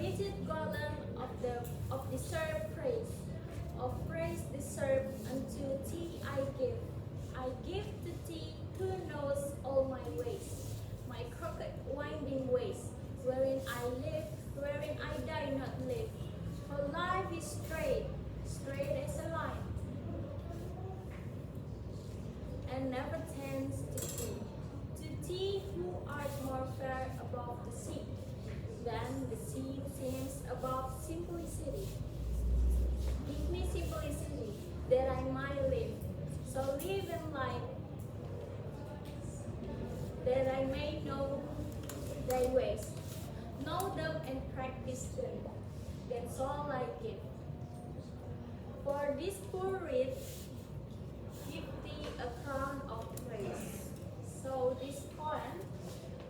rigid golem of deserved praise, of praise deserved unto thee I give. I give to thee who knows all my ways, my crooked winding ways, wherein I live, wherein I die not live. For life is straight, straight as a line, and never tends to thee. To thee who art more fair above the sea, than the sea seems above simplicity. Give me simplicity, that I might live, so live in life, that I may know thy ways, know them and practice them. That's all I give. For this poor reed, give thee a crown of praise. So this poem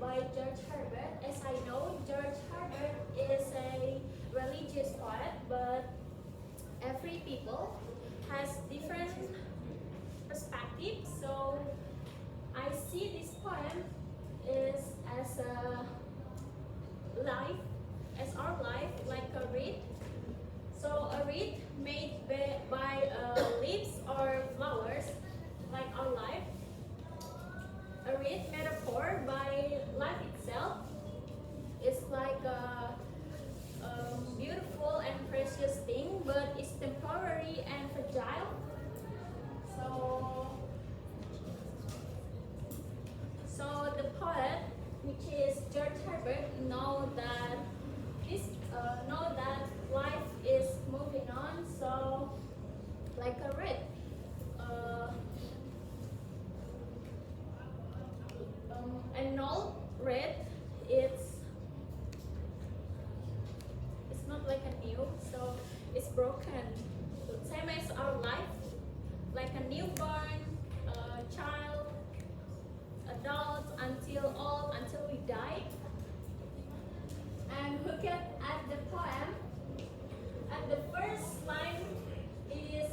by George Herbert. As I know, George Herbert is a religious poet, but every people has different perspectives. So I see this poem is as a life, as our life, like a reed. So a reed made by leaves or flowers, like our life. A reed metaphor by life itself is like a beautiful and precious thing, but it's temporary and fragile. So the poet, which is George Herbert, know that life is moving on. So like a reed. An old reed, it's not like a new, so it's broken. Same as our life, like a newborn, child, adult, until old, until we die. And look at the poem. At the first line is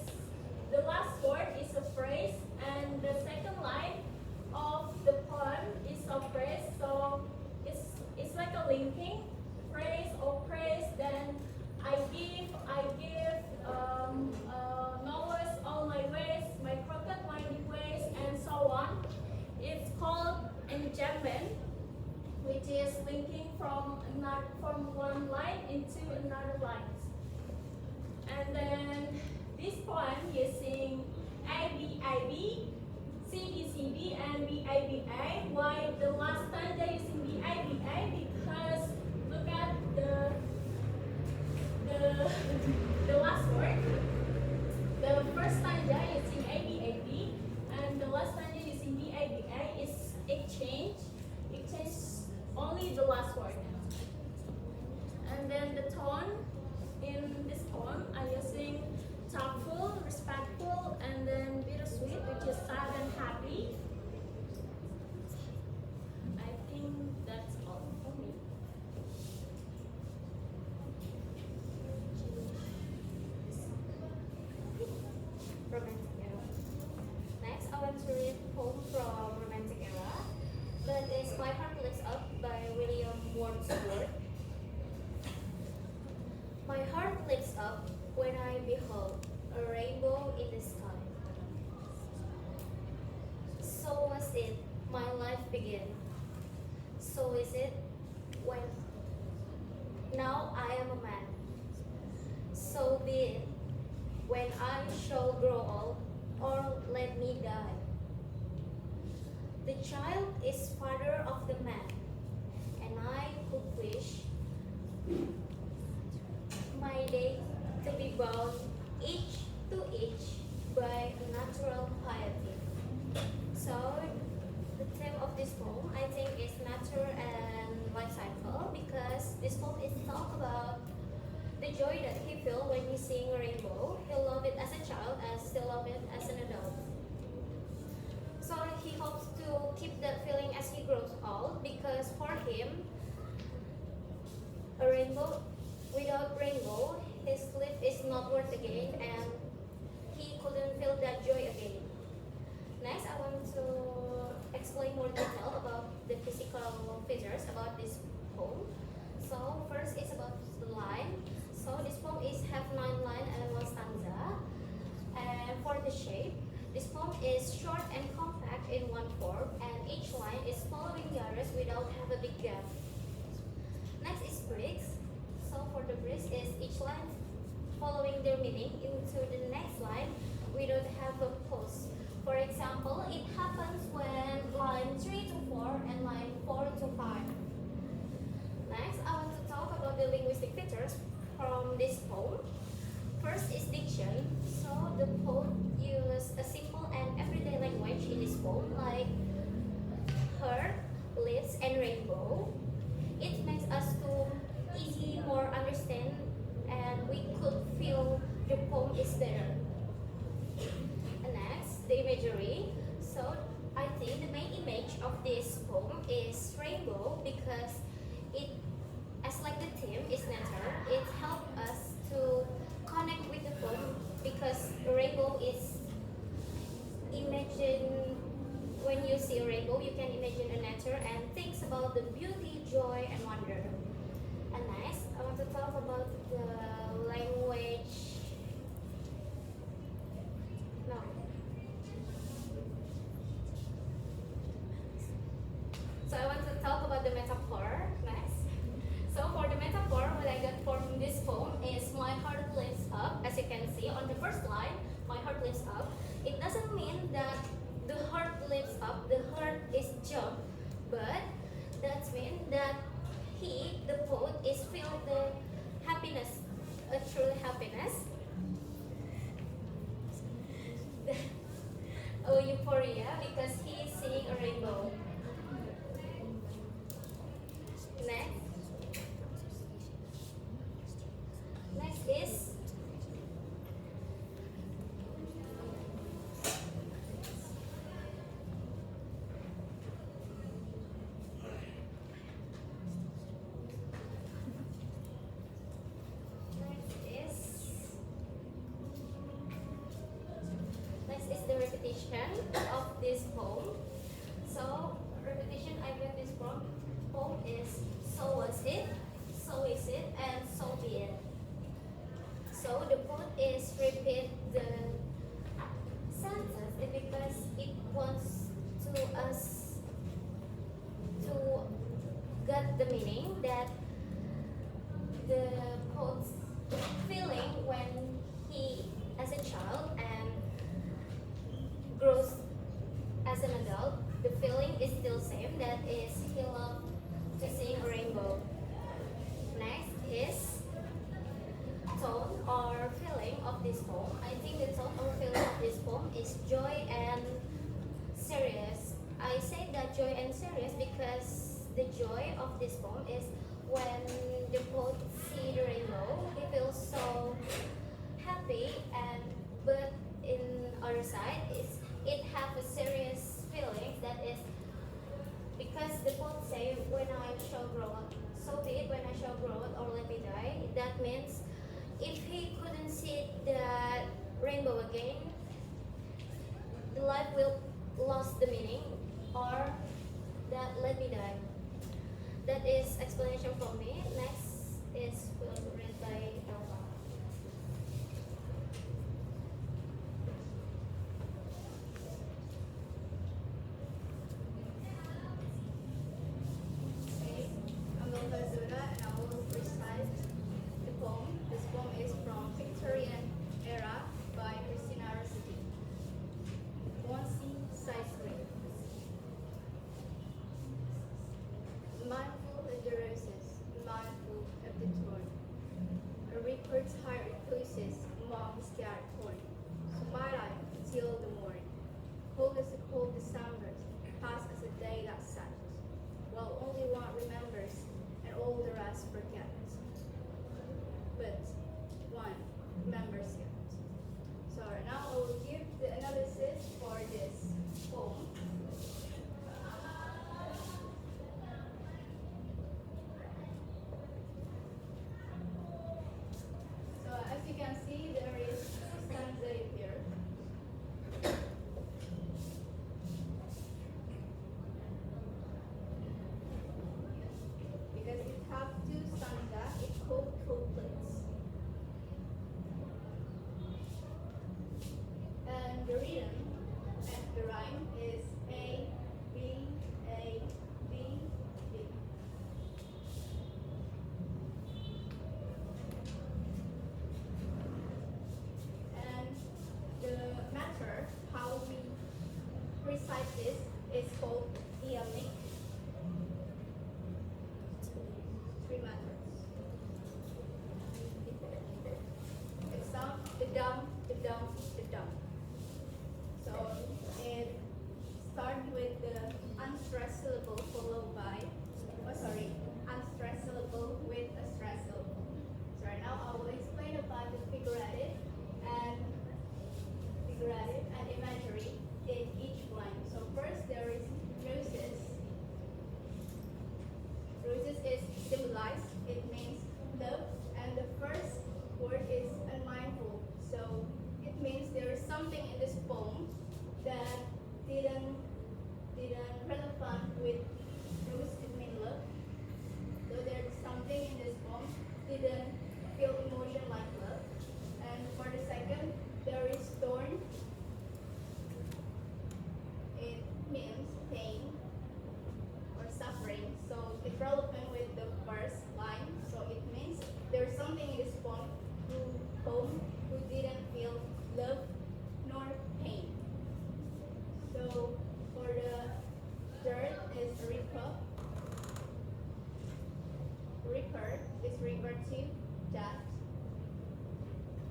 the last word is a phrase, and the second line of the poem is a phrase. So it's like a linking phrase or praise. Then I give, knowest all my ways, my crooked winding ways, and so on. It's called enjambment, which is linking from one line into another line. And then this poem using A, B, I, B, C, D, C, B, and B, A, B, A. Why the last stanza using B, A, B, A? Because look at the last word. The first stanza using A, B, A, B, and the last stanza using B, A, B, A is exchange. Exchange only the last word. And then the tone in this poem are using thoughtful, respectful, and then bittersweet, which is sad and happy. I think that's all for me. Romantic era. Next, I want to read a poem from Romantic era. That is My Heart Lifts Up by William Wordsworth. My heart lifts up when I behold a rainbow in the sky. So was it my life began. So is it when now I am a man. So be it when I shall grow old, or let me die. The child is father of the man, and I could wish my day to be bound each to each by a natural piety. So the theme of this poem, I think, is nature and life cycle, because this poem is talk about the joy that he feels when he seeing a rainbow. He loved it as a child as he loved it as an adult. So he hopes to keep that feeling as he grows old, because for him, a rainbow without rainbow, his life is not worth again, and he couldn't feel that joy again. Next, I want to explain more detail about the physical features about this poem. So first, it's about the countries is each line following their meaning into the next line. We don't have a pause. For example, it happens when line 3 to 4 and line 4 to 5. Next, I want to talk about the linguistic features from this poem. First is diction. So the poet used a simple and everyday language in this poem, like heart, lips, and rainbow. It makes us to easy more understand, and we could feel the poem is better. And next, the imagery. So I think the main image of this poem is rainbow because it, as like the theme is nature, it helps us to connect with the poem because rainbow is imagine when you see a rainbow, you can imagine a nature and thinks about the beauty, joy, and wonder. And next, I want to talk about the language. No. So I want to talk about the metaphor next. So for the metaphor, what I got from this poem is my heart lifts up. As you can see on the first line, my heart lifts up. It doesn't mean that the heart lifts up, the heart is jump, but that means that he, the poet, is filled the happiness, a true happiness. Oh, euphoria because he is seeing a rainbow. Next. Next is the repetition of this poem. So repetition I get this from poem is so was it, so is it, and so be it. So the poet is repeat the sentence because it wants to us to get the meaning that the poet's feeling when he as a child and grows as an adult, the feeling is still same, that is he loves to sing a rainbow. Next is tone or feeling of this poem. I think the tone or feeling of this poem is joy and serious. I say that joy and serious because the joy of this poem is when the poet see the rainbow, he feels so happy, and but in other side is it have a serious feeling that is because the poet say when I shall grow up, so be it when I shall grow up or let me die. That means if he couldn't see the rainbow again, the life will lost the meaning, or that let me die. That is explanation from me. Next is will read by Elva. Hey, I'm Elva and I will recite the poem. This poem is from Fitriyani era by Christina Rossetti. Once Sisley. Mindful of the roses, mindful of the thorn. A reaper's heart reposes among his scattered corn. So might I till the morn. Cold as a cold December, past as a day that sat, while only one remembers and all the rest forget. But one remembers yet. So right now I will give the analysis for this poem. So as you can see, there is stanza here. Because it have two home who didn't feel love nor pain. So for the third is Reaper. Reaper is referred to that.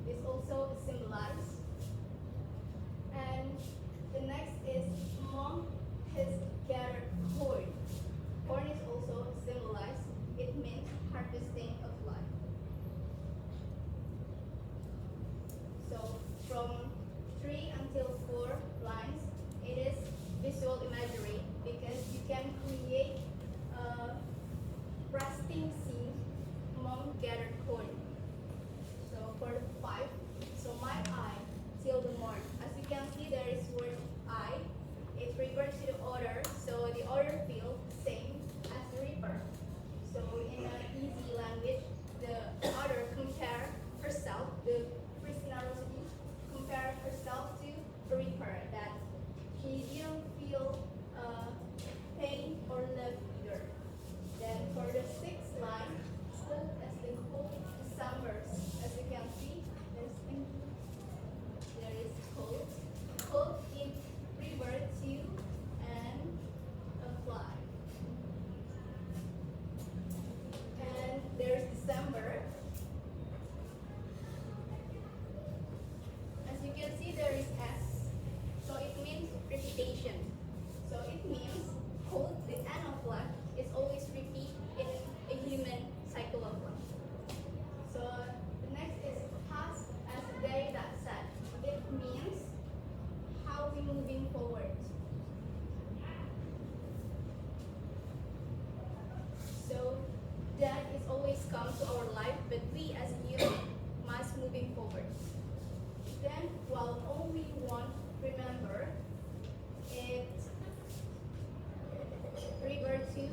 This also symbolized. And the next is Mom has gathered corn. Corn is also symbolized. It means harvesting of life. So from 3 until 4 lines, it is visual imagery because you can create a resting scene. Mom gathered corn. So for the 5, so my eye till the morn. As you can see, there is word I. It refers to the order, so the order feels same as the reaper. So in an easy language, the author compare herself, the prisoner compare herself to a reaper, that she didn't feel pain or love either. Then for the 6th line, cold as the cold December. As you can see, there is cold. Cold in river to and a fly. And there's December. As you can see, there is S. So it means repetition. So it means cold, the end of life, is always repeat in a human cycle of life. So the next is past as a day that said. It means how we moving forward. So death is always come to our life, but we as human must moving forward. Then while only one remember, it refer to